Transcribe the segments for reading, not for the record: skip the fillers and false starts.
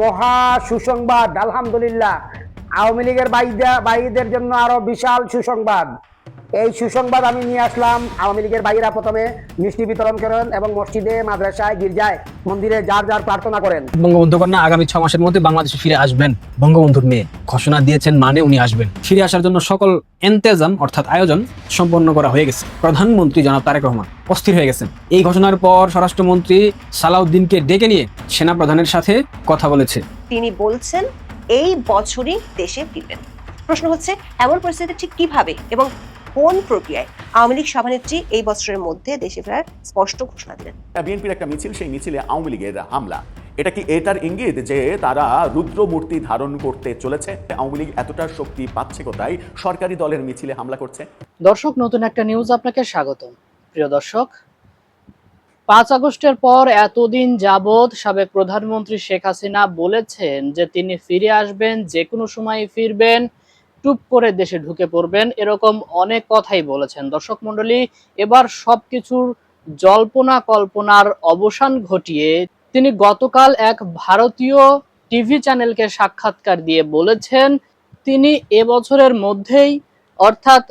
মহা সুসংবাদ, আলহামদুলিল্লাহ। আওয়ামী লীগের ভাইদের জন্য আরো বিশাল সুসংবাদ। এই সুসংবাদ আমি নিয়ে আসলাম। আওয়ামী লীগের ভাইরা প্রথমে মিষ্টি বিতরণ করেন এবং মসজিদে, মাদ্রাসায়, গির্জায়, মন্দিরে যার যার প্রার্থনা করেন। বঙ্গবন্ধু কন্যা আগামী 6 মাসের মধ্যে বাংলাদেশে ফিরে আসবেন। বঙ্গবন্ধুর মেয়ে ঘোষণা দিয়েছেন, মানে উনি আসবেন। ফিরে আসার জন্য সকল ইন্তেজাম অর্থাৎ আয়োজন সম্পন্ন করা হয়ে গেছে। প্রধানমন্ত্রী জনাব তারেক রহমান অস্থির হয়ে গেছেন। এই ঘোষণার পর স্বরাষ্ট্রমন্ত্রী সালাউদ্দিনকে ডেকে নিয়ে সেনা প্রধানের সাথে কথা বলেছে। তিনি বলছেন এই বছরই দেশে ফিরবেন। প্রশ্ন হচ্ছে, এমন পরিস্থিতি ঠিক কিভাবে এবং কোন প্রক্রিয়ায় আওয়ামী লীগ সভানেত্রী এই বছরের মধ্যে দেশে ফেরার স্পষ্ট ঘোষণা দিলেন? বিএনপির একটা মিছিল, সেই মিছিলে আওয়ামী লীগের হামলা, এটা কি এটার ইঙ্গিত যে তারা রুদ্র মূর্তি ধারণ করতে চলেছে? আওয়ামী লীগ এতটা শক্তি পাচ্ছে কোথায় সরকারি দলের মিছিলে হামলা করছে? দর্শক, নতুন একটা নিউজ আপনাকে স্বাগতম। প্রিয় দর্শক, 5 আগস্টের পর এতদিন যাবৎ সাবেক প্রধানমন্ত্রী শেখ হাসিনা বলেছেন যে তিনি ফিরে আসবেন, যে কোনো সময় ফিরবেন, টুপ করে দেশে ঢুকে পড়বেন, এরকম অনেক কথাই বলেছেন। দর্শক মণ্ডলী, এবার সবকিছুর জল্পনা কল্পনার অবসান ঘটিয়ে তিনি গতকাল এক ভারতীয় টিভি চ্যানেলকে সাক্ষাৎকার দিয়ে বলেছেন তিনি এবছরের মধ্যেই অর্থাৎ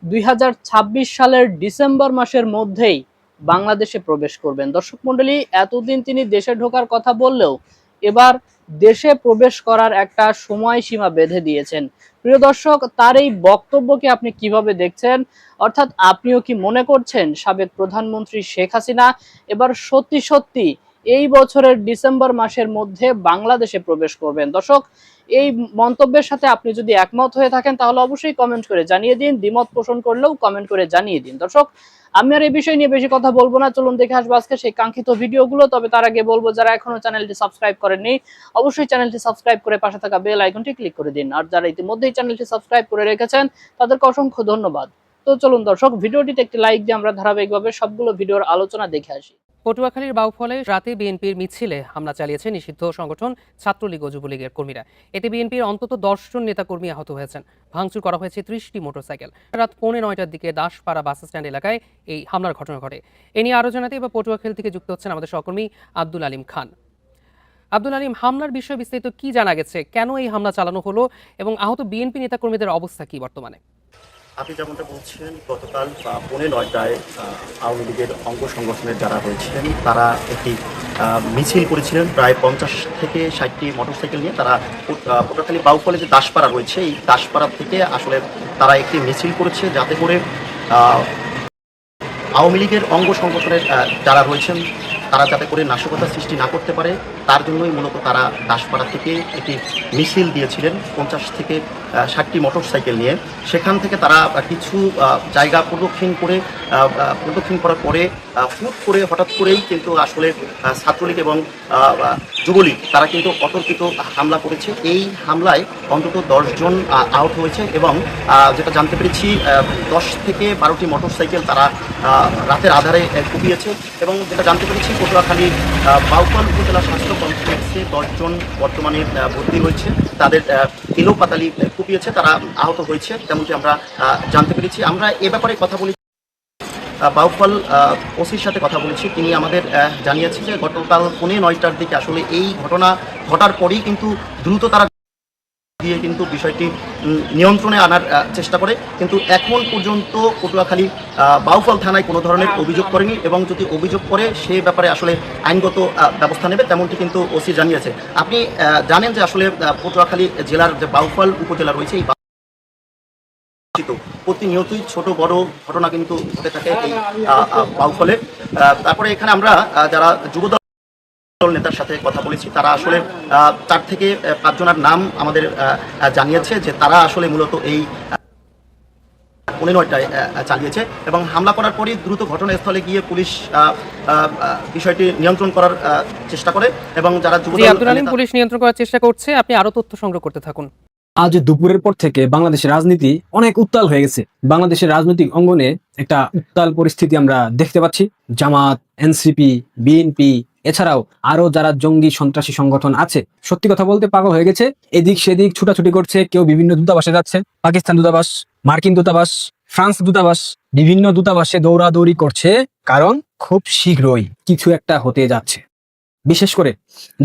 2026 সালের ডিসেম্বর মাসের মধ্যেই বাংলাদেশে প্রবেশ করবেন। দর্শক মণ্ডলী, এতদিন তিনি দেশে ঢোকার কথা বললেও এবার দেশে প্রবেশ করার একটা সময়সীমা বেঁধে দিয়েছেন। প্রিয় দর্শক, তার এই বক্তব্যকে আপনি কিভাবে দেখছেন? অর্থাৎ আপনিও কি মনে করছেন সাবেক প্রধানমন্ত্রী শেখ হাসিনা এবার সত্যি সত্যি এই বছরের ডিসেম্বর মাসের মধ্যে বাংলাদেশে প্রবেশ করবেন? দর্শক, এই মন্তব্যের সাথে আপনি যদি একমত হয়ে থাকেন তাহলে অবশ্যই কমেন্ট করে জানিয়ে দিন। দ্বিমত পোষণ করলেও কমেন্ট করে জানিয়ে দিন। দর্শক, আমি আর এই বিষয় নিয়ে বেশি কথা বলবো না, চলুন দেখে আসবো আজকে সেই কাঙ্ক্ষিত ভিডিওগুলো। তবে তার আগে বলবো, যারা এখনো চ্যানেলটি সাবস্ক্রাইব করেননি অবশ্যই চ্যানেলটি সাবস্ক্রাইব করে পাশে থাকা বেল আইকনটি ক্লিক করে দিন। আর যারা ইতিমধ্যেই চ্যানেলটি সাবস্ক্রাইব করে রেখেছেন তাদেরকে অসংখ্য ধন্যবাদ। তো চলুন দর্শক, ভিডিওটিতে একটি লাইক দিয়ে আমরা ধারাবাহিকভাবে সবগুলো ভিডিওর আলোচনা দেখে আসি। পটুয়াখালীর বাউফলে রাতে বিএনপির মিছিলে হামলা চালিয়েছে নিষিদ্ধ সংগঠন ছাত্রলীগ ও যুবলীগের কর্মীরা। এতে বিএনপির অন্তত 10 জন নেতাকর্মী আহত হয়েছেন। ভাঙচুর করা হয়েছে 30টি মোটরসাইকেল। রাত 8:45টার দিকে দাসপাড়া বাস স্ট্যান্ড এলাকায় এই হামলার ঘটনা ঘটে। এ নিয়ে আরও জানাতে এবার পটুয়াখালী থেকে যুক্ত হচ্ছেন আমাদের সহকর্মী আব্দুল আলিম খান। আব্দুল আলিম, হামলার বিষয়ে বিস্তারিত কি জানা গেছে? কেন এই হামলা চালানো হলো এবং আহত বিএনপি নেতাকর্মীদের অবস্থা কি বর্তমানে? আপনি যেমনটা বলছেন, গতকাল 9:45টায় আওয়ামী লীগের অঙ্গ সংগঠনের যারা রয়েছেন তারা একটি মিছিল করেছিলেন। প্রায় 50 থেকে 60টি মোটরসাইকেল নিয়ে তারা পটুয়াখালী বাউফলে যে দাসপাড়া রয়েছে এই দাসপাড়া থেকে আসলে তারা একটি মিছিল করেছে, যাতে করে আওয়ামী লীগের অঙ্গ সংগঠনের যারা রয়েছেন তারা যাতে করে নাশকতা সৃষ্টি না করতে পারে তার জন্যই মূলত তারা দাসপাড়া থেকে একটি মিছিল দিয়েছিলেন 50 থেকে 60টি মোটরসাইকেল নিয়ে। সেখান থেকে তারা কিছু জায়গা প্রদক্ষিণ করার পরে হুট করে হঠাৎ করেই কিন্তু আসলে ছাত্রলীগ এবং যুবলীগ তারা কিন্তু অতর্কিত হামলা করেছে। এই হামলায় অন্তত 10 জন আহত হয়েছে এবং যেটা জানতে পেরেছি 10 থেকে 12টি মোটরসাইকেল তারা রাতের আধারে কুপিয়েছে। এবং যেটা জানতে পেরেছি পটুয়াখালী বাউফল উপজেলা স্বাস্থ্য কমপ্লেক্সে 10 জন বর্তমানে ভর্তি হয়েছে। তাদের এলোপাতালি কুপিয়েছে, তারা আহত হয়েছে তেমনটি আমরা জানতে পেরেছি। আমরা এ ব্যাপারে কথা বলি বাউফল ওসির সাথে কথা বলেছি। তিনি আমাদের জানিয়েছে যে গতকাল 9:45টার দিকে আসলে এই ঘটনা ঘটার পরেই কিন্তু দ্রুত তারা দিয়ে কিন্তু বিষয়টি নিয়ন্ত্রণে আনার চেষ্টা করে, কিন্তু এখন পর্যন্ত পটুয়াখালী বাউফল থানায় কোনো ধরনের অভিযোগ করেনি এবং যদি অভিযোগ করে সে ব্যাপারে আসলে আইনগত ব্যবস্থা নেবে তেমনটি কিন্তু ওসি জানিয়েছে। আপনি জানেন যে আসলে পটুয়াখালী জেলার যে বাউফল উপজেলা রয়েছে এই প্রতিনিয়তই ছোট বড় ঘটনা কিন্তু ঘটে থাকে এই বাউফলে। তারপরে এখানে আমরা যারা যুবদল নেতার সাথে কথা বলেছি তারা আসলে 4 থেকে 5 জনের নাম আমাদের জানিয়েছে যে তারা আসলে মূলত এই 9:45টায় চালিয়েছে এবং হামলা করার পরই দ্রুত ঘটনাস্থলে গিয়ে পুলিশ বিষয়টি নিয়ন্ত্রণ করার চেষ্টা করে এবং যারা আব্দুল আলিম, পুলিশ নিয়ন্ত্রণ করার চেষ্টা করছে, আপনি আরো তথ্য সংগ্রহ করতে থাকুন। আজ দুপুরের পর থেকে বাংলাদেশের রাজনীতি অনেক উত্তাল হয়ে গেছে। বাংলাদেশের রাজনৈতিক অঙ্গনে একটা উত্তাল পরিস্থিতি আমরা দেখতে পাচ্ছি। জামাত, এনসিপি, বিএনপি এছাড়াও আরো যারা জঙ্গি সন্ত্রাসী সংগঠন আছে সত্যি কথা বলতে পাগল হয়ে গেছে। এদিক সেদিক ছুটাছুটি করছে। কেউ বিভিন্ন দূতাবাসে যাচ্ছে, পাকিস্তান দূতাবাস, মার্কিন দূতাবাস, ফ্রান্স দূতাবাস, বিভিন্ন দূতাবাসে দৌড়াদৌড়ি করছে, কারণ খুব শীঘ্রই কিছু একটা হতে যাচ্ছে। বিশেষ করে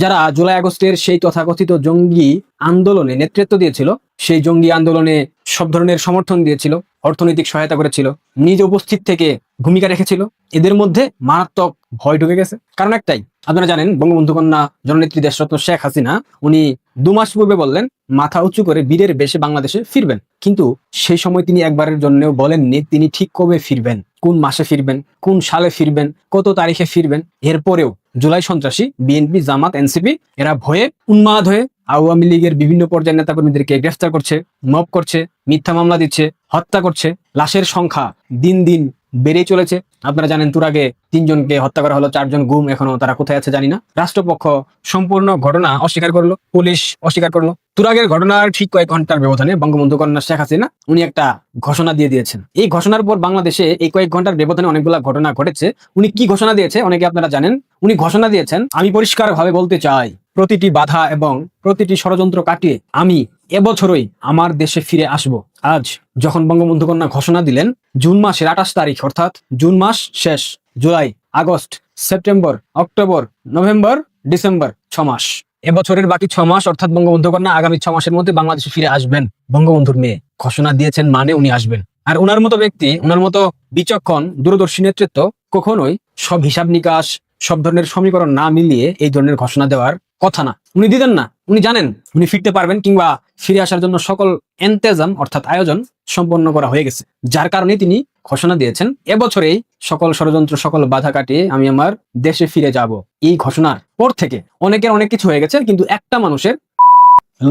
যারা জুলাই আগস্টের সেই তথাকথিত জঙ্গি আন্দোলনে নেতৃত্ব দিয়েছিল, সেই জঙ্গি আন্দোলনে সব ধরনের সমর্থন দিয়েছিল, অর্থনৈতিক সহায়তা করেছিল, নিজে উপস্থিত থেকে ভূমিকা রেখেছিল, এদের মধ্যে মারাত্মক ভয় ঢুকে গেছে। কারণ একটাই, আপনারা জানেন বঙ্গবন্ধু কন্যা জননেত্রী দেশরত্ন শেখ হাসিনা উনি 2 মাস পূর্বে বললেন মাথা উঁচু করে বীরের বেশে বাংলাদেশে ফিরবেন, কিন্তু সেই সময় তিনি একবারের জন্যও বলেননি তিনি ঠিক কবে ফিরবেন, কোন মাসে ফিরবেন, কোন সালে ফিরবেন, কত তারিখে ফিরবেন। এরপরেও জুলাই সন্ত্রাসী বিএনপি, জামাত, এনসিপি এরা ভয়ে উন্মাদ হয়ে আওয়ামী লীগের বিভিন্ন পর্যায়ের নেতাকর্মীদেরকে গ্রেফতার করছে, মব করছে, মিথ্যা মামলা দিচ্ছে, হত্যা করছে। লাশের সংখ্যা দিন দিন বেড়েই চলেছে। আপনারা জানেন তুরাগে 3 জনকে হত্যা করা হলো, 4 জন গুম, এখনো তারা কোথায় আছে জানি না। রাষ্ট্রপক্ষ সম্পূর্ণ ঘটনা অস্বীকার করলো, পুলিশ অস্বীকার করলো। তুরাগের ঘটনার ঠিক কয়েক ঘন্টার ব্যবধানে বঙ্গবন্ধু কন্যা শেখ হাসিনা উনি একটা ঘোষণা দিয়ে দিয়েছেন। এই ঘোষণার পর বাংলাদেশে এই কয়েক ঘন্টার ব্যবধানে অনেকগুলা ঘটনা ঘটেছে। উনি কি ঘোষণা দিয়েছে অনেকে আপনারা জানেন। উনি ঘোষণা দিয়েছেন, আমি পরিষ্কারভাবে বলতে চাই প্রতিটি বাধা এবং প্রতিটি ষড়যন্ত্র কাটিয়ে আমি এবছরই আমার দেশে ফিরে আসব। আজ যখন বঙ্গবন্ধু কন্যা ঘোষণা দিলেন, জুন মাসের 28 তারিখ, অর্থাৎ জুন মাস শেষ, July, August, September, October, November, December, 6 মাস। এবছরের বাকি 6 মাস অর্থাৎ বঙ্গবন্ধু কন্যা আগামী 6 মাসের মধ্যে বাংলাদেশে ফিরে আসবেন। বঙ্গবন্ধুর মেয়ে ঘোষণা দিয়েছেন মানে উনি আসবেন। আর ওনার মতো ব্যক্তি, ওনার মতো বিচক্ষণ দূরদর্শী নেতৃত্ব কখনোই সব হিসাব নিকাশ, সব ধরনের সমীকরণ না মিলিয়ে এই ধরনের ঘোষণা দেওয়ার কথা না। উনি দিতেন না। উনি জানেন উনি ফিরতে পারবেন, কিংবা ফিরে আসার জন্য সকল এন্তেজাম অর্থাৎ আয়োজন সম্পন্ন করা হয়ে গেছে। যার কারণে তিনি ঘোষণা দিয়েছেন এবছরেই সকল ষড়যন্ত্র, সকল বাধা কাটিয়ে আমি আমার দেশে ফিরে যাব। এই ঘোষণার পর থেকে অনেকের অনেক কিছু হয়ে গেছে, কিন্তু একটা মানুষের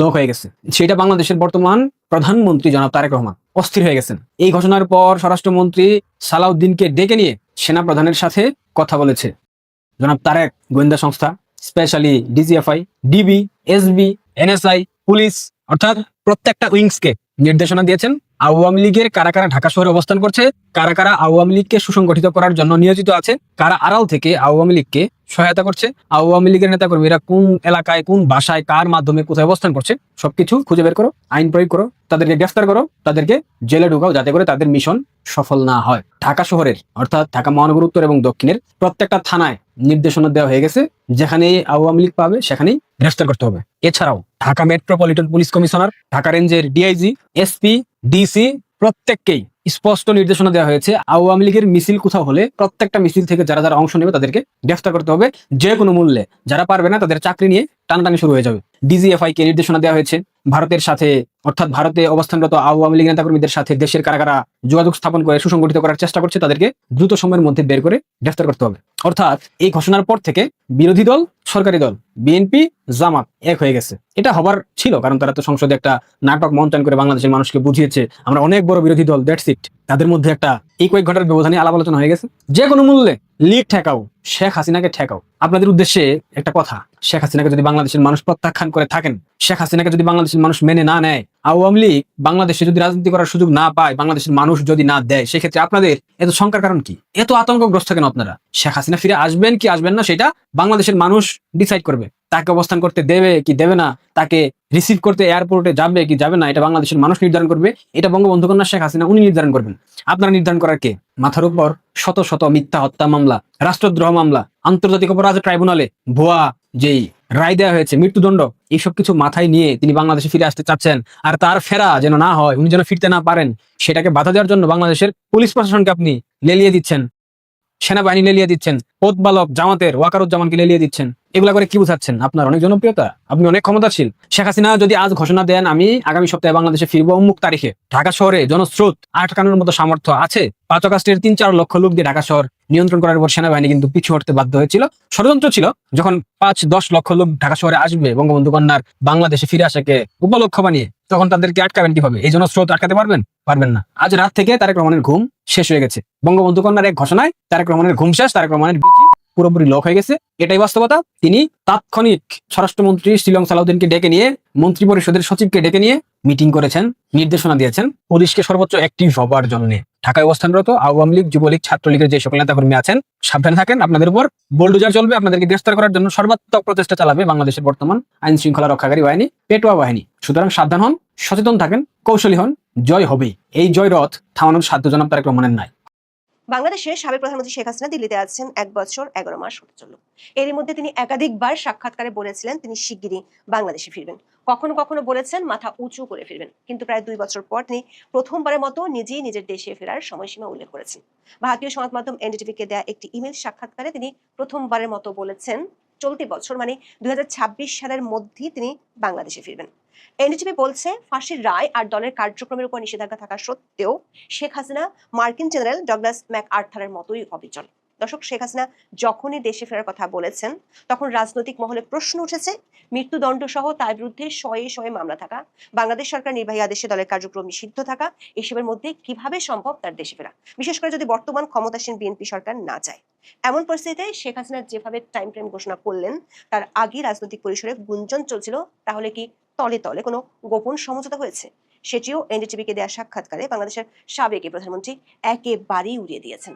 লোক হয়ে গেছে, সেটা বাংলাদেশের বর্তমান প্রধানমন্ত্রী জনাব তারেক রহমান অস্থির হয়ে গেছেন। এই ঘোষণার পর স্বরাষ্ট্রমন্ত্রী সালাউদ্দিনকে ডেকে নিয়ে সেনা প্রধানের সাথে কথা বলেছে জনাব তারেক। গোয়েন্দা সংস্থা, specially DGFI, DB, SB, NSI, police অর্থাৎ প্রত্যেকটা উইংসকে নির্দেশনা দিয়েছেন আওয়ামী লীগের কারা কারা ঢাকা শহরে অবস্থান করছে, কারা কারা আওয়ামী লীগকে সুসংগঠিত করার জন্য নিয়োজিত আছে, কারা আড়াল থেকে আওয়ামী লীগকে সহায়তা করছে, আওয়ামী লীগের নেতাকর্মীরা কোন এলাকায়, কোন বাসায়, কার মাধ্যমে কোথায় অবস্থান করছে, সবকিছু খুঁজে বের করো, আইন প্রয়োগ করো, তাদেরকে গ্রেফতার করো, তাদেরকে জেলে ঢুকাও, যাতে করে তাদের মিশন সফল না হয়। ঢাকা শহরের অর্থাৎ ঢাকা মহানগর উত্তর এবং দক্ষিণের প্রত্যেকটা থানায় নির্দেশনা দেওয়া হয়ে গেছে, যেখানে আওয়ামী লীগ পাবে সেখানেই গ্রেফতার করতে হবে। এছাড়াও Dhaka metropolitan police commissioner, Dhaka রেঞ্জের ডিআইজি, এসপি, ডিসি প্রত্যেককেই স্পষ্ট নির্দেশনা দেওয়া হয়েছে আওয়ামী লীগের মিছিল কোথাও হলে প্রত্যেকটা মিছিল থেকে যারা যারা অংশ নেবে তাদেরকে গ্রেফতার করতে হবে যে কোনো মূল্যে। যারা পারবে না তাদের চাকরি নিয়ে টানাটানি শুরু হয়ে যাবে। ডিজিএফআই কে নির্দেশনা দেওয়া হয়েছে ভারতের সাথে অর্থাৎ ভারতে অবস্থানরত আওয়ামী লীগ নেতাকর্মীদের সাথে দেশের কারা কারা যোগাযোগ স্থাপন করে সুসংগঠিত করার চেষ্টা করছে তাদেরকে দ্রুত সময়ের মধ্যে বের করে গ্রেফতার করতে হবে। অর্থাৎ এই ঘোষণার পর থেকে বিরোধী দল, সরকারি দল, বিএনপি, জামাত এক হয়ে গেছে। এটা হবার ছিল, কারণ তারা তো সংসদে একটা নাটক মঞ্চায়ন করে বাংলাদেশের মানুষকে বুঝিয়েছে আমরা অনেক বড় বিরোধী দল, দ্যাটস ইট। তাদের মধ্যে একটা এই কয়েক ঘন্টার ব্যবধানে আলাপ আলোচনা হয়ে গেছে। যে কোনো মূল্যে লীগ ঠেকাও, শেখ হাসিনাকে ঠেকাও। আপনাদের উদ্দেশ্যে একটা কথা, শেখ হাসিনাকে যদি বাংলাদেশের মানুষ প্রত্যাখ্যান করে থাকেন, শেখ হাসিনাকে যদি বাংলাদেশের মানুষ মেনে না নেয়, আওয়ামী লীগ বাংলাদেশে যদি রাজনীতি করার সুযোগ না পায়, বাংলাদেশের মানুষ যদি না দেয়, সেক্ষেত্রে আপনাদের এত শঙ্কার কারণ কি? এত আতঙ্কগ্রস্ত কেন আপনারা? শেখ হাসিনা ফিরে আসবেন কি আসবেন না সেটা বাংলাদেশের মানুষ ডিসাইড করবে। তাকে অবস্থান করতে দেবে কি দেবে না, তাকে রিসিভ করতে এয়ারপোর্টে যাবে কি যাবে না, এটা বাংলাদেশের মানুষ নির্ধারণ করবে। এটা বঙ্গবন্ধু কন্যা শেখ হাসিনা উনি নির্ধারণ করবেন। আপনারা নির্ধারণ করার কে? মাথার উপর শত শত মিথ্যা হত্যা মামলা, রাষ্ট্রদ্রোহ মামলা, আন্তর্জাতিক অপরাধ ট্রাইব্যুনালে ভুয়া যেই রায় দেওয়া হয়েছে, মৃত্যুদণ্ড, এইসব কিছু মাথায় নিয়ে তিনি বাংলাদেশে ফিরে আসতে চাচ্ছেন। আর তার ফেরা যেন না হয়, উনি যেন ফিরতে না পারেন, সেটাকে বাধা দেওয়ার জন্য বাংলাদেশের পুলিশ প্রশাসনকে আপনি লেলিয়ে দিচ্ছেন, সেনাবাহিনী লেলিয়ে দিচ্ছেন, পথবালক জামাতের ওয়াকারুজ্জামানকে লেলিয়ে দিচ্ছেন। এগুলা করে কি বুঝাচ্ছেন? আপনার অনেক জনপ্রিয়তা, আপনি অনেক ক্ষমতাশীল। শেখ হাসিনা যদি আজ ঘোষণা দেন আমি আগামী সপ্তাহে বাংলাদেশে ফিরবো অমুক তারিখে, ঢাকা শহরে জনস্রোত আটকানোর মতো সামর্থ্য আছে। 5 আগস্টের 3-4 লক্ষ লোক দিয়ে ঢাকা শহর নিয়ন্ত্রণ করার পর সেনাবাহিনী কিন্তু পিছু হটতে বাধ্য হয়েছিল। ষড়যন্ত্র ছিল যখন 5-10 লক্ষ লোক ঢাকা শহরে আসবে বঙ্গবন্ধু কন্যার বাংলাদেশে ফিরে আসাকে উপলক্ষ বানিয়ে, তখন তাদেরকে আটকাবেন কিভাবে? এই জনস্রোত আটকাতে পারবেন? পারবেন না। আজ রাত থেকে তারেক রহমানের ঘুম শেষ হয়ে গেছে। বঙ্গবন্ধু কন্যার এক ঘোষণায় তারেক রহমানের ঘুম শেষ, তারেক রহমানের বিচি পুরোপুরি লক হয়ে গেছে। এটাই বাস্তবতা। তিনি তাৎক্ষণিক স্বরাষ্ট্রমন্ত্রী শিলং সালাউদ্দিনকে ডেকে নিয়ে, মন্ত্রী পরিষদের সচিবকে ডেকে নিয়ে মিটিং করেছেন, নির্দেশনা দিয়েছেন পুলিশকে সর্বোচ্চ অ্যাক্টিভ হবার জন্য। ঢাকায় অবস্থানরত আওয়ামী লীগ, যুবলীগ, ছাত্রলীগের যে সকল নেতাকর্মী আছেন সাবধানে থাকেন, আপনাদের উপর বোলডোজার চলবে, আপনাদেরকে গ্রেফতার করার জন্য সর্বাত্মক প্রচেষ্টা চালাবে বাংলাদেশের বর্তমান আইন শৃঙ্খলা রক্ষাকারী বাহিনী, পেটোয়া বাহিনী। সুতরাং সাবধান হন, সচেতন থাকেন, কৌশলী হন, জয় হবেই। এই জয় রথ থামানোর সাধ্য জনাব তারেক রহমানের নাই। বাংলাদেশের সাবেক প্রধানমন্ত্রী শেখ হাসিনা দিল্লিতে আছেন 1 বছর 11 মাস হতে চলল। এরই মধ্যে তিনি একাধিকবার সাক্ষাৎকারে বলেছিলেন তিনি শিগগিরই বাংলাদেশে ফিরবেন। কখনো কখনো বলেছেন মাথা উঁচু করে ফিরবেন, কিন্তু প্রায় 2 বছর পর তিনি প্রথমবারের মতো নিজেই নিজের দেশে ফেরার সময়সীমা উল্লেখ করেছেন। ভারতীয় সংবাদ মাধ্যম এনডিটিভিকে দেয়া একটি ইমেল সাক্ষাৎকারে তিনি প্রথমবারের মতো বলেছেন চলতি বছর মানে 2026 সালের মধ্যেই তিনি বাংলাদেশে ফিরবেন। এনডিটিভি বলছে ফাঁসির রায় আর দলের কার্যক্রমের উপর নিষেধাজ্ঞা থাকা সত্ত্বেও শেখ হাসিনা মার্কিন জেনারেল ডগলাস ম্যাকআর্থারের মতোই অবিচল। দর্শক, শেখ হাসিনা যখনই দেশে ফেরার কথা বলেছেন তখন রাজনৈতিক মহলে প্রশ্ন উঠেছে মৃত্যুদণ্ড সহ তার বিরুদ্ধে শয়ে শয়ে মামলা থাকা, বাংলাদেশ সরকার নির্বাহী আদেশে দলের কার্যক্রম নিষিদ্ধ থাকা, এসবের মধ্যে কিভাবে সম্ভব তার দেশে ফেরা, বিশেষ করে যদি বর্তমান ক্ষমতাসীন বিএনপি সরকার না চায়। এমন পরিস্থিতিতে শেখ হাসিনা যেভাবে টাইম ফ্রেম ঘোষণা করলেন তার আগে রাজনৈতিক পরিসরে গুঞ্জন চলছিল তাহলে কি তলে তলে কোনো গোপন সমঝোতা হয়েছে, সেটিও এনডিটিভিকে দেওয়া সাক্ষাৎকারে বাংলাদেশের সাবেক প্রধানমন্ত্রী একেবারেই উড়িয়ে দিয়েছেন।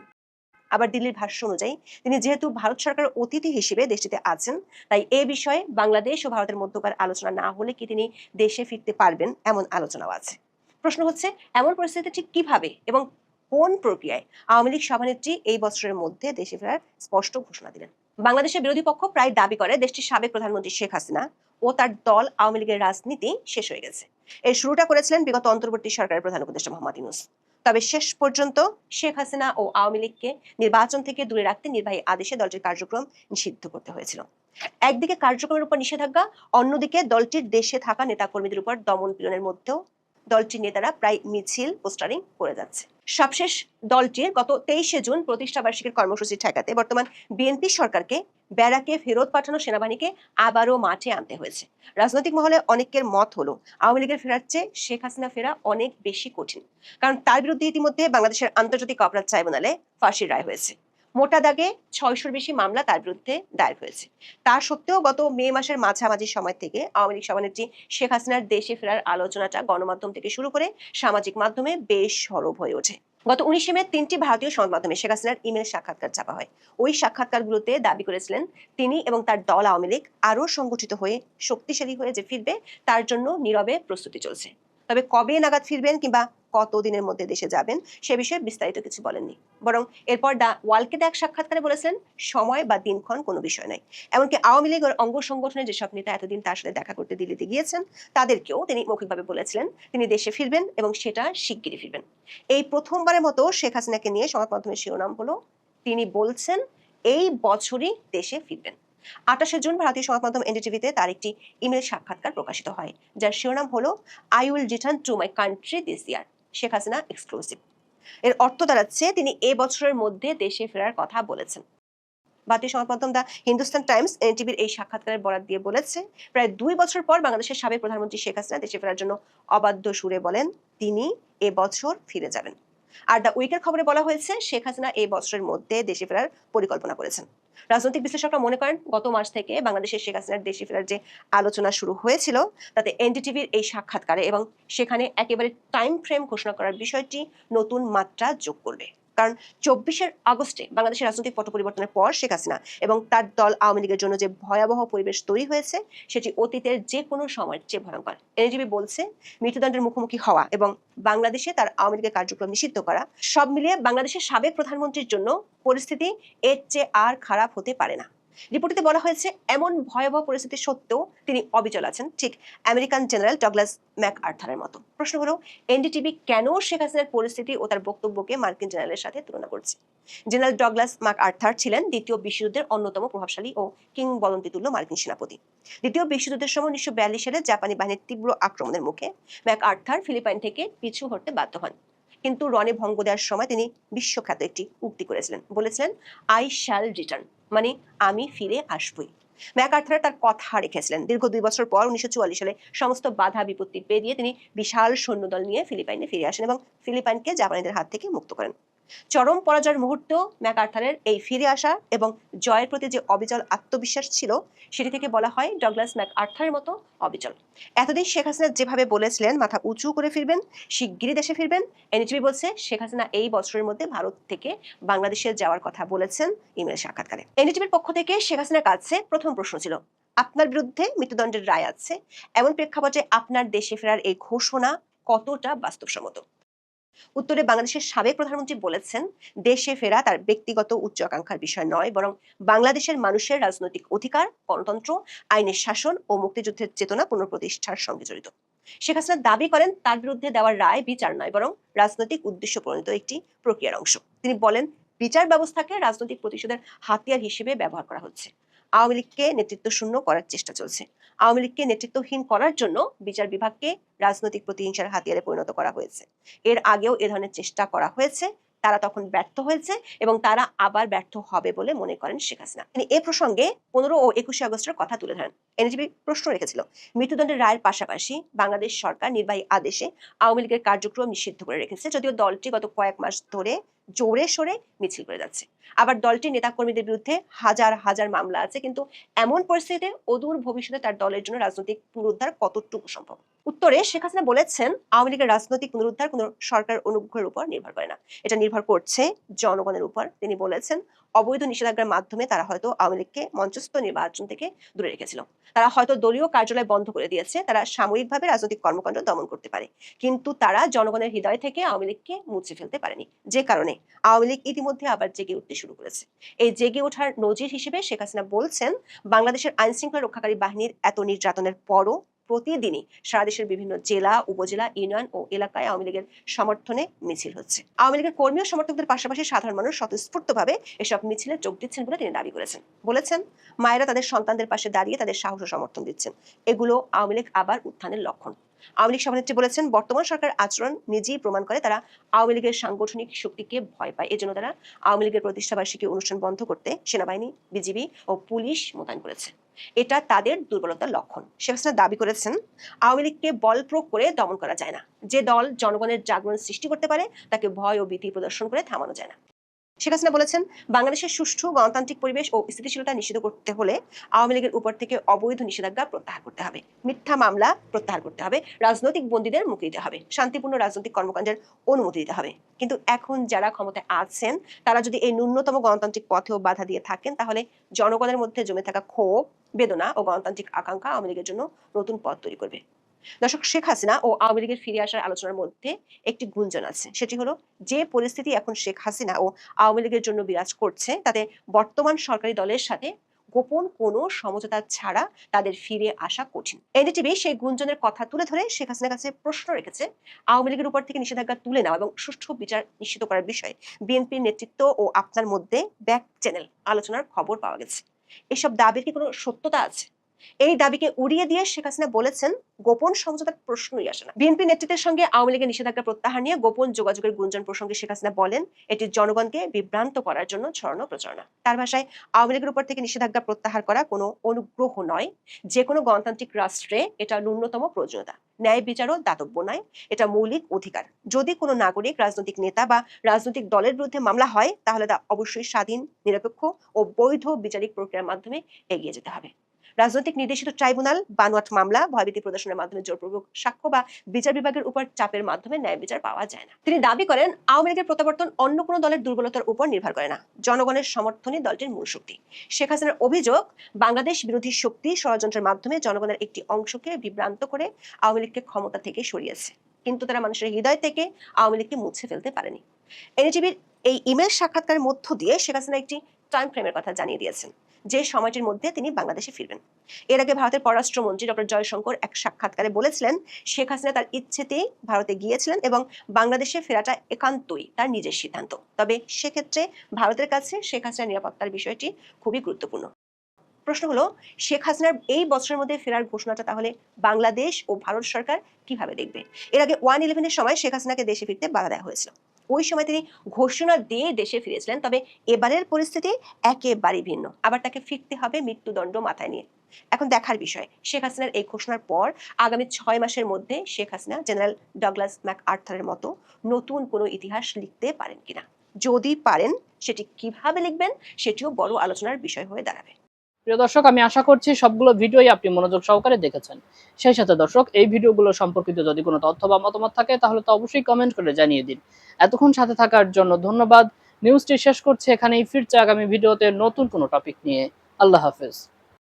আবার দিল্লির ভাষ্য অনুযায়ী তিনি যেহেতু ভারত সরকারের অতিথি হিসেবে দেশটিতে আছেন, তাই এ বিষয়ে বাংলাদেশ ও ভারতের মধ্যকার আলোচনা না হলে কি তিনি দেশে ফিরতে পারবেন এমন আলোচনাও আছে। প্রশ্ন হচ্ছে এমন পরিস্থিতিতে ঠিক কিভাবে এবং কোন প্রক্রিয়ায় আওয়ামী লীগ সভানেত্রী এই বছরের মধ্যে দেশে ফেরার স্পষ্ট ঘোষণা দিলেন। বাংলাদেশের বিরোধী পক্ষ প্রায় দাবি করে দেশটির সাবেক প্রধানমন্ত্রী শেখ হাসিনা ও তার দল আওয়ামী লীগের রাজনীতি শেষ হয়ে গেছে। এর শুরুটা করেছিলেন বিগত অন্তর্বর্তী সরকারের প্রধান উপদেষ্টা মোহাম্মদ ইউনূস। তবে শেষ পর্যন্ত শেখ হাসিনা ও আওয়ামী লীগকে নির্বাচন থেকে দূরে রাখতে নির্বাহী আদেশে দলটির কার্যক্রম নিষিদ্ধ করতে হয়েছিল। একদিকে কার্যক্রমের উপর নিষেধাজ্ঞা, অন্যদিকে দলটির দেশে থাকা নেতাকর্মীদের উপর দমন পীড়নের মধ্যেও দলটির নেতারা প্রায় মিছিল পোস্টারিং করে যাচ্ছে। সবশেষ দলটির গত 23শে জুন প্রতিষ্ঠা বার্ষিকীর কর্মসূচি ঠেকাতে বর্তমান বিএনপি সরকারকে ব্যারাকে ফেরত পাঠানো সেনাবাহিনীকে আবারও মাঠে আনতে হয়েছে। রাজনৈতিক মহলে অনেকের মত হলো আওয়ামী লীগের ফেরার চেয়ে শেখ হাসিনা ফেরা অনেক বেশি কঠিন, কারণ তার বিরুদ্ধে ইতিমধ্যে বাংলাদেশের আন্তর্জাতিক অপরাধ ট্রাইব্যুনালে ফাঁসির রায় হয়েছে। মোটা দাগে 600-র বেশি মামলা তার বিরুদ্ধে দায়ের হয়েছে। তা সত্ত্বেও গত মে মাসের মাঝামাঝি সময় থেকে আওয়ামী লীগ সভানেত্রী শেখ হাসিনার দেশে ফেরার আলোচনাটা গণমাধ্যম থেকে শুরু করে সামাজিক মাধ্যমে বেশ সরব হয়ে ওঠে। গত 19শে মে 3টি ভারতীয় সংবাদ মাধ্যমে শেখ হাসিনার ইমেল সাক্ষাৎকার ছাপা হয়। ওই সাক্ষাৎকারগুলোতে দাবি করেছিলেন তিনি এবং তার দল আওয়ামী লীগ আরও সংগঠিত হয়ে শক্তিশালী হয়ে যে ফিরবে তার জন্য নীরবে প্রস্তুতি চলছে। তবে কবে নাগাদ ফিরবেন কিংবা কতদিনের মধ্যে দেশে যাবেন সে বিষয়ে বিস্তারিত কিছু বলেননি, বরং এরপর দ্য ওয়ালকে দেয়া সাক্ষাৎকারে বলেছেন সময় বা দিনক্ষণ কোনো বিষয় নয়। এমনকি আওয়ামী লীগের অঙ্গ সংগঠনের যেসব নেতা এতদিন তার সাথে দেখা করতে দিল্লিতে গিয়েছেন তাদেরকেও তিনি মৌখিকভাবে বলেছিলেন তিনি দেশে ফিরবেন এবং সেটা শিগগিরই ফিরবেন। এই প্রথমবারের মতো শেখ হাসিনাকে নিয়ে সংবাদ মাধ্যমের শিরোনাম হলো তিনি বলছেন এই বছরই দেশে ফিরবেন। 28শে জুন ভারতীয় সংবাদ মাধ্যম এনডিটিভিতে তার একটি ইমেল সাক্ষাৎকার প্রকাশিত হয় যার শিরোনাম হলো I will return to my country this year, Sheikh Hasina exclusive. এর অর্থ দাঁড়াচ্ছে তিনি এ বছরের মধ্যে দেশে ফেরার কথা বলেছেন। ভারতীয় সংবাদ মাধ্যম দ্য হিন্দুস্তান টাইমস এনটিভির এই সাক্ষাৎকারের বরাত দিয়ে বলেছে প্রায় 2 বছর পর বাংলাদেশের সাবেক প্রধানমন্ত্রী শেখ হাসিনা দেশে ফেরার জন্য অবাধ্য সুরে বলেন তিনি এ বছর ফিরে যাবেন। আর দ্য উইকের খবরে বলা হয়েছে শেখ হাসিনা এই বছরের মধ্যে দেশে ফেরার পরিকল্পনা করেছেন। রাজনৈতিক বিশ্লেষকরা মনে করেন গত মাস থেকে বাংলাদেশের শেখ হাসিনার দেশে ফেরার যে আলোচনা শুরু হয়েছিল তাতে এনডিটিভির এই সাক্ষাৎকারে এবং সেখানে একেবারে টাইম ফ্রেম ঘোষণা করার বিষয়টি নতুন মাত্রা যোগ করবে। কারণ 24শে আগস্টে বাংলাদেশের রাজনৈতিক পট পরিবর্তনের পর শেখ হাসিনা এবং তার দল আওয়ামী লীগের জন্য যে ভয়াবহ পরিবেশ তৈরি হয়েছে সেটি অতীতের যে কোনো সময়ের চেয়ে ভয়ঙ্কর। এনডিটিভি বলছে মৃত্যুদণ্ডের মুখোমুখি হওয়া এবং বাংলাদেশে তার আওয়ামী লীগের কার্যক্রম নিষিদ্ধ করা সব মিলিয়ে বাংলাদেশের সাবেক প্রধানমন্ত্রীর জন্য পরিস্থিতি এর চেয়ে আর খারাপ হতে পারে না। রিপোর্টে বলা হয়েছে এমন ভয়াবহ পরিস্থিতি সত্ত্বেও তিনি অবিচল আছেন, ঠিক আমেরিকান জেনারেল ডগলাস ম্যাকআর্থারের মতো। প্রশ্ন হলো এনডিটিভি কেন শেখ হাসিনার পরিস্থিতি ও তার বক্তব্যকে মার্কিন জেনারেলের সাথে তুলনা করছে। জেনারেল ডগলাস ম্যাকআর্থার ছিলেন দ্বিতীয় বিশ্বযুদ্ধের অন্যতম প্রভাবশালী ও কিংবদন্তিতুল্য মার্কিন সেনাপতি। দ্বিতীয় বিশ্বযুদ্ধের সময় 1942 সালে জাপানি বাহিনীর তীব্র আক্রমণের মুখে ম্যাকআর্থার ফিলিপাইন থেকে পিছু হটতে বাধ্য হন। কিন্তু রণে ভঙ্গ দেওয়ার সময় তিনি বিশ্বখ্যাত একটি উক্তি করেছিলেন, বলেছিলেন আই শ্যাল রিটার্ন, মানে আমি ফিরে আসবই। ম্যাকআর্থার তার কথা রেখেছিলেন। দীর্ঘ 2 বছর পর 1944 সালে সমস্ত বাধা বিপত্তি পেরিয়ে তিনি বিশাল সৈন্যদল নিয়ে ফিলিপাইনে ফিরে আসেন এবং ফিলিপাইনকে জাপানিদের হাত থেকে মুক্ত করেন। চরম পরাজয়ের মুহূর্তেও ম্যাকআর্থারের এই ফিরে আসা এবং জয়ের প্রতি যে অবিচল আত্মবিশ্বাস ছিল সেটি থেকে বলা হয় ডগলাস ম্যাকআর্থারের মতো অবিচল। এতদিন শেখ হাসিনা যেভাবে বলেছিলেন মাথা উঁচু করে ফিরবেন, শিগগিরই দেশে ফিরবেন, এনডিটিভি বলছে শেখ হাসিনা এই বছরের মধ্যে ভারত থেকে বাংলাদেশে যাওয়ার কথা বলেছেন ইমেল সাক্ষাৎকারে। এনডিটিভির পক্ষ থেকে শেখ হাসিনার কাছে প্রথম প্রশ্ন ছিল আপনার বিরুদ্ধে মৃত্যুদণ্ডের রায় আছে, এমন প্রেক্ষাপটে আপনার দেশে ফেরার এই ঘোষণা কতটা বাস্তবসম্মত। উত্তরে বাংলাদেশের সাবেক প্রধানমন্ত্রী বলেছেন, দেশে ফেরা তার ব্যক্তিগত উচ্চ আকাঙ্ক্ষার বিষয় নয়, বরং বাংলাদেশের মানুষের রাজনৈতিক অধিকার, গণতন্ত্র, আইনের শাসন ও মুক্তিযুদ্ধের চেতনা পুনঃপ্রতিষ্ঠার সঙ্গে জড়িত। শেখ হাসিনা দাবি করেন, তার বিরুদ্ধে দেওয়ার রায় বিচার নয়, বরং রাজনৈতিক উদ্দেশ্য প্রণীত একটি প্রক্রিয়ার অংশ। তিনি বলেন, বিচার ব্যবস্থাকে রাজনৈতিক প্রতিশোধের হাতিয়ার হিসেবে ব্যবহার করা হচ্ছে। আওয়ামী লীগকে নেতৃত্ব শূন্য করার চেষ্টা চলছে। আওয়ামী লীগকে নেতৃত্বহীন করার জন্য বিচার বিভাগকে রাজনৈতিক প্রতিহিংসার হাতিয়ারে পরিণত করা হয়েছে। এর আগেও এ ধরনের চেষ্টা করা হয়েছে, তারা তখন ব্যর্থ হয়েছে এবং তারা আবার ব্যর্থ হবে বলে মনে করেন শেখ হাসিনা। তিনি এ প্রসঙ্গে 15 ও 21 আগস্টের কথা তুলে ধরেন। এনটিভি প্রশ্ন রেখেছিল, মৃত্যুদণ্ডের রায়ের পাশাপাশি বাংলাদেশ সরকার নির্বাহী আদেশে আওয়ামী লীগের কার্যক্রম নিষিদ্ধ করে রেখেছে, যদিও দলটি গত কয়েক মাস ধরে জোরে সোরে মিছিল করে যাচ্ছে। আবার দলটির নেতাকর্মীদের বিরুদ্ধে হাজার হাজার মামলা আছে, কিন্তু এমন পরিস্থিতিতে অদূর ভবিষ্যতে তার দলের জন্য রাজনৈতিক পুনরুদ্ধার কতটুকু সম্ভব? উত্তরে শেখ হাসিনা বলেছেন, আওয়ামী লীগের রাজনৈতিক পুনরুদ্ধার কোনো সরকার অনুগ্রহের উপর নির্ভর করে না, এটা নির্ভর করছে জনগণের উপর। তিনি বলেছেন, অবৈধ নিষেধাজ্ঞার মাধ্যমে তারা হয়তো আওয়ামী লীগকে মঞ্চস্থ নির্বাচন থেকে দূরে রেখেছিল, তারা হয়তো দলীয় কার্যালয় বন্ধ করে দিয়েছে, তারা সাময়িকভাবে রাজনৈতিক কর্মকাণ্ড দমন করতে পারে, কিন্তু তারা জনগণের হৃদয় থেকে আওয়ামী লীগকে মুছে ফেলতে পারেনি। যে কারণে আওয়ামী লীগ ইতিমধ্যে আবার জেগে উঠতে শুরু করেছে। এই জেগে ওঠার নজির হিসেবে শেখ হাসিনা বলছেন, বাংলাদেশের আইন শৃঙ্খলা রক্ষাকারী বাহিনীর এত নির্যাতনের পরও প্রতিদিনই সারা দেশের বিভিন্ন জেলা, উপজেলা, ইউনিয়ন ও এলাকায় আওয়ামী লীগের সমর্থনে মিছিল হচ্ছে। আওয়ামী লীগের কর্মী ও সমর্থকদের পাশাপাশি সাধারণ মানুষ স্বতঃস্ফূর্তভাবে এসব মিছিলে যোগ দিচ্ছেন বলে তিনি দাবি করেছেন। বলেছেন, মায়েরা তাদের সন্তানদের পাশে দাঁড়িয়ে তাদের সাহস ও সমর্থন দিচ্ছেন, এগুলো আওয়ামী লীগ আবার উত্থানের লক্ষণ। আওয়ামী লীগ সভানেত্রী বলেছেন, বর্তমান সরকার আচরণ নিজেই প্রমাণ করে তারা আওয়ামী লীগের সাংগঠনিক শক্তিকে ভয় পায়। এজন্য তারা আওয়ামী লীগের প্রতিষ্ঠাবার্ষিকী অনুষ্ঠান বন্ধ করতে সেনাবাহিনী, বিজিবি ও পুলিশ মোতায়েন করেছে। এটা তাদের দুর্বলতার লক্ষণ। শেখ হাসিনা দাবি করেছেন, আওয়ামী লীগকে বল প্রয়োগ করে দমন করা যায় না। যে দল জনগণের জাগরণ সৃষ্টি করতে পারে তাকে ভয় ও ভীতি প্রদর্শন করে থামানো যায় না। শেখ হাসিনা বলেছেন, বাংলাদেশের সুষ্ঠু গণতান্ত্রিক পরিবেশ ও স্থিতিশীলতা নিশ্চিত করতে হলে আওয়ামী লীগের উপর থেকে অবৈধ নিষেধাজ্ঞা প্রত্যাহার করতে হবে, মিথ্যা মামলা প্রত্যাহার করতে হবে, রাজনৈতিক বন্দীদের মুক্তি দিতে হবে, শান্তিপূর্ণ রাজনৈতিক কর্মকাণ্ডের অনুমতি দিতে হবে। কিন্তু এখন যারা ক্ষমতায় আছেন তারা যদি এই ন্যূনতম গণতান্ত্রিক পথেও বাধা দিয়ে থাকেন, তাহলে জনগণের মধ্যে জমে থাকা ক্ষোভ, বেদনা ও গণতান্ত্রিক আকাঙ্ক্ষা আওয়ামী লীগের জন্য নতুন পথ তৈরি করবে। দর্শক, শেখ হাসিনা ও আওয়ামী লীগের ফিরে আসার আলোচনার মধ্যে একটি গুঞ্জন আছে, সেটি হলো যে পরিস্থিতি এখন শেখ হাসিনা ও আওয়ামী লীগের জন্য বিরাজ করছে, তাতে বর্তমান সরকারি দলের সাথে গোপন কোনো সমঝোতা ছাড়া তাদের ফিরে আসা কঠিন। এনডিটিভি সেই গুঞ্জনের কথা তুলে ধরে শেখ হাসিনার কাছে প্রশ্ন রেখেছে, আওয়ামী লীগের উপর থেকে নিষেধাজ্ঞা তুলে নেওয়া এবং সুষ্ঠু বিচার নিশ্চিত করার বিষয়ে বিএনপির নেতৃত্ব ও আপনার মধ্যে ব্যাক চ্যানেল আলোচনার খবর পাওয়া গেছে। এসব দাবির কি কোনো সত্যতা আছে? এই দাবিকে উড়িয়ে দিয়ে শেখ হাসিনা বলেছেন, গোপন সমঝোতার প্রশ্নই আসে না। বিএনপি নেতৃত্বের সঙ্গে আওয়ামী লীগের নিষেধাজ্ঞা প্রত্যাহার নিয়ে গোপন যোগাযোগের গুঞ্জন প্রসঙ্গে শেখ হাসিনা বলেন, এটি জনগণকে বিভ্রান্ত করার জন্য ছড়ানো প্রচারণা। তার ভাষায়, আওয়ামী লীগের উপর থেকে নিষেধাজ্ঞা প্রত্যাহার করা কোনো অনুগ্রহ নয়, যে কোনো গণতান্ত্রিক রাষ্ট্রে এটা ন্যূনতম প্রয়োজনীয়তা। ন্যায় বিচারও দাতব্য নয়, এটা মৌলিক অধিকার। যদি কোনো নাগরিক, রাজনৈতিক নেতা বা রাজনৈতিক দলের বিরুদ্ধে মামলা হয়, তাহলে তা অবশ্যই স্বাধীন, নিরপেক্ষ ও বৈধ বিচারিক প্রক্রিয়ার মাধ্যমে এগিয়ে যেতে হবে। রাজনৈতিক নির্দেশিত ট্রাইব্যুনাল, বানোয়াট মামলা, ভয়ভীতি প্রদর্শনের মাধ্যমে জোরপূর্বক সাক্ষ্য বা বিচার বিভাগের উপর চাপের মাধ্যমে ন্যায় বিচার পাওয়া যায় না। তিনি দাবি করেন, আওয়ামী লীগের প্রত্যাবর্তন অন্য কোনো দলের দুর্বলতার উপর নির্ভর করে না, জনগণের সমর্থনই দলটির মূল শক্তি। শেখ হাসিনার অভিযোগ, বাংলাদেশ বিরোধী শক্তি ষড়যন্ত্রের মাধ্যমে জনগণের একটি অংশকে বিভ্রান্ত করে আওয়ামী লীগকে ক্ষমতা থেকে সরিয়েছে, কিন্তু তারা মানুষের হৃদয় থেকে আওয়ামী লীগকে মুছে ফেলতে পারেনি। এনটিভির এই ইমেল সাক্ষাৎকারের মধ্য দিয়ে শেখ হাসিনা একটি টাইম ফ্রেমের কথা জানিয়ে দিয়েছেন, যে সময়টির মধ্যে তিনি বাংলাদেশে ফিরবেন। এর আগে ভারতের পররাষ্ট্রমন্ত্রী ডক্টর জয়শঙ্কর এক সাক্ষাৎকারে বলেছিলেন, শেখ হাসিনা তার ইচ্ছেতেই ভারতে গিয়েছিলেন এবং বাংলাদেশে ফেরাটা একান্তই তার নিজের সিদ্ধান্ত। তবে সেক্ষেত্রে ভারতের কাছে শেখ হাসিনার নিরাপত্তার বিষয়টি খুবই গুরুত্বপূর্ণ। প্রশ্ন হলো, শেখ হাসিনার এই বছরের মধ্যে ফেরার ঘোষণাটা তাহলে বাংলাদেশ ও ভারত সরকার কিভাবে দেখবে? এর আগে 1/11-এর সময় শেখ হাসিনাকে দেশে ফিরতে বাধা দেওয়া হয়েছিল। ওই সময় তিনি ঘোষণা দিয়ে দেশে ফিরেছিলেন, তবে এবারের পরিস্থিতি একেবারেই ভিন্ন। আবার তাকে ফিরতে হবে মৃত্যুদণ্ড মাথায় নিয়ে। এখন দেখার বিষয়, শেখ হাসিনার এই ঘোষণার পর আগামী 6 মাসের মধ্যে শেখ হাসিনা জেনারেল ডগলাস ম্যাকআর্থারের মতো নতুন কোনো ইতিহাস লিখতে পারেন কিনা। যদি পারেন, সেটি কিভাবে লিখবেন সেটিও বড় আলোচনার বিষয় হয়ে দাঁড়াবে। প্রিয় দর্শক, আমি আশা করছি সবগুলো ভিডিওই আপনি মনোযোগ সহকারে দেখেছেন। সেই সাথে দর্শক, এই ভিডিওগুলো সম্পর্কিত যদি কোনো তথ্য বা মতামত থাকে তাহলে তো অবশ্যই কমেন্ট করে জানিয়ে দিন। এতক্ষণ সাথে থাকার জন্য ধন্যবাদ। নিউজটি শেষ করছি এখানেই, ফিরছে আগামী ভিডিওতে নতুন কোনো টপিক নিয়ে। আল্লাহ হাফেজ।